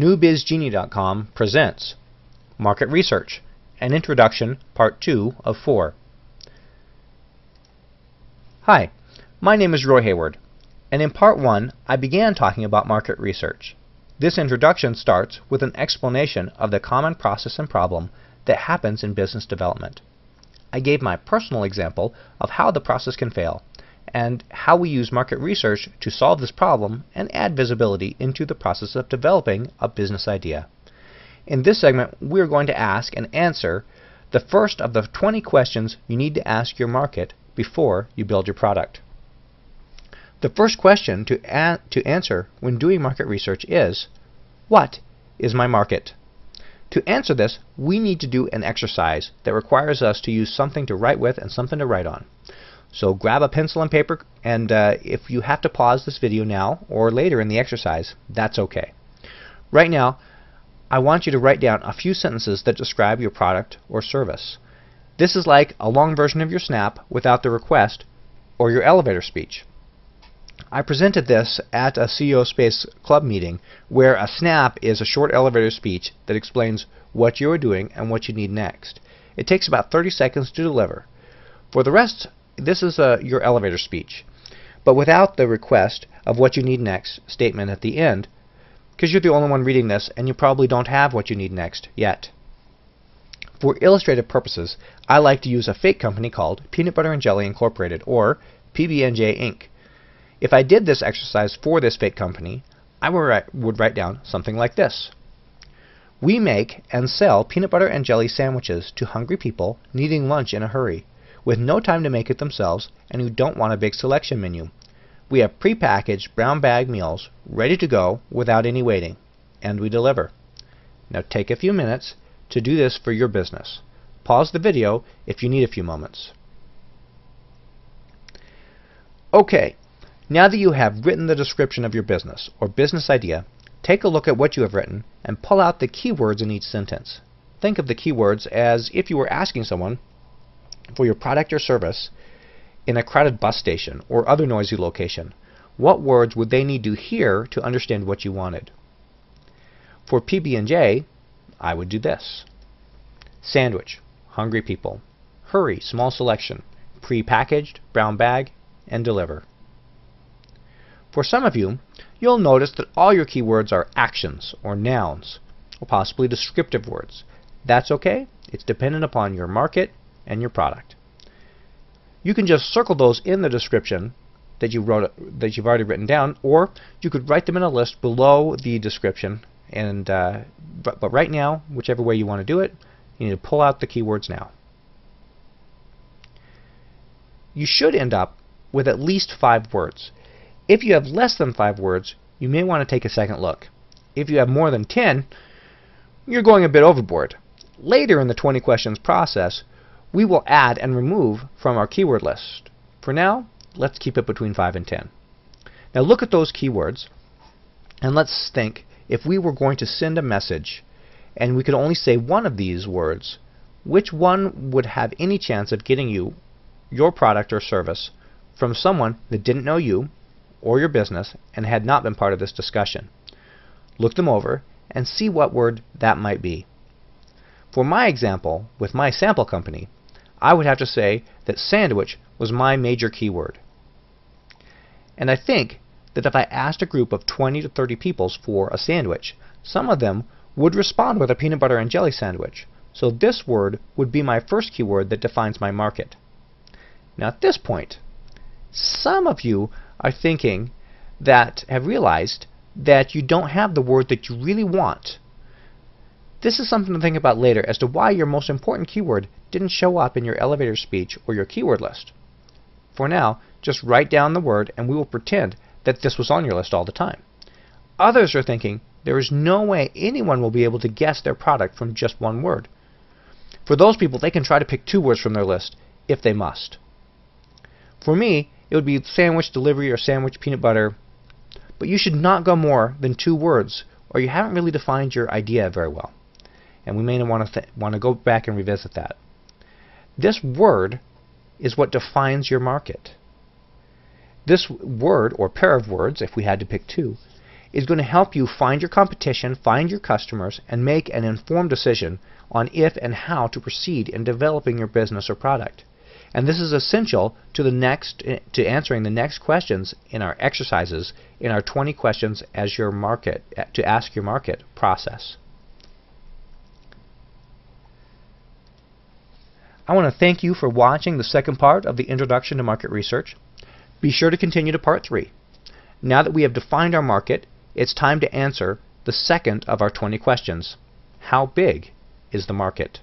NewBizGenie.com presents Market Research, an Introduction, Part 2 of 4. Hi, my name is Roy Hayward, and in Part 1 I began talking about market research. This introduction starts with an explanation of the common process and problem that happens in business development. I gave my personal example of how the process can fail, and how we use market research to solve this problem and add visibility into the process of developing a business idea. In this segment, we are going to ask and answer the first of the 20 questions you need to ask your market before you build your product. The first question to answer when doing market research is, what is my market? To answer this, we need to do an exercise that requires us to use something to write with and something to write on. So grab a pencil and paper, and if you have to pause this video now or later in the exercise, that's okay. Right now, I want you to write down a few sentences that describe your product or service. This is like a long version of your snap without the request or your elevator speech. I presented this at a CEO Space Club meeting where a snap is a short elevator speech that explains what you are doing and what you need next. It takes about 30 seconds to deliver. For the rest, this is your elevator speech, but without the request of what you need next statement at the end, because you're the only one reading this and you probably don't have what you need next yet. For illustrative purposes, I like to use a fake company called Peanut Butter and Jelly Incorporated, or PB&J Inc. If I did this exercise for this fake company, I would write down something like this. We make and sell peanut butter and jelly sandwiches to hungry people needing lunch in a hurry, with no time to make it themselves and who don't want a big selection menu. We have pre-packaged brown bag meals ready to go without any waiting, and we deliver. Now take a few minutes to do this for your business. Pause the video if you need a few moments. Okay, now that you have written the description of your business or business idea, take a look at what you have written and pull out the keywords in each sentence. Think of the keywords as if you were asking someone for your product or service in a crowded bus station or other noisy location. What words would they need to hear to understand what you wanted? For PB&J, I would do this. Sandwich, hungry people. Hurry, small selection. Pre-packaged, brown bag, and deliver. For some of you, you'll notice that all your keywords are actions or nouns, or possibly descriptive words. That's okay. It's dependent upon your market and your product. You can just circle those in the description that you've already written down, or you could write them in a list below the description. And but right now, whichever way you want to do it, you need to pull out the keywords now. You should end up with at least 5 words. If you have less than 5 words, you may want to take a second look. If you have more than 10, you're going a bit overboard. Later in the 20 questions process, we will add and remove from our keyword list. For now, let's keep it between 5 and 10. Now look at those keywords, and let's think if we were going to send a message and we could only say one of these words, which one would have any chance of getting you your product or service from someone that didn't know you or your business and had not been part of this discussion? Look them over and see what word that might be. For my example, with my sample company, I would have to say that sandwich was my major keyword. And I think that if I asked a group of 20 to 30 people for a sandwich, some of them would respond with a peanut butter and jelly sandwich. So this word would be my first keyword that defines my market. Now at this point, some of you are thinking that have realized that you don't have the word that you really want. This is something to think about later as to why your most important keyword didn't show up in your elevator speech or your keyword list. For now, just write down the word and we will pretend that this was on your list all the time. Others are thinking there is no way anyone will be able to guess their product from just one word. For those people, they can try to pick 2 words from their list if they must. For me, it would be sandwich delivery or sandwich peanut butter, but you should not go more than 2 words or you haven't really defined your idea very well. And we may want to go back and revisit that. This word is what defines your market. This word, or pair of words, if we had to pick 2, is going to help you find your competition, find your customers, and make an informed decision on if and how to proceed in developing your business or product. And this is essential to answering the next questions in our exercises in our 20 questions as your market to ask your market process. I want to thank you for watching the second part of the Introduction to Market Research. Be sure to continue to part 3. Now that we have defined our market, it's time to answer the second of our 20 questions. How big is the market?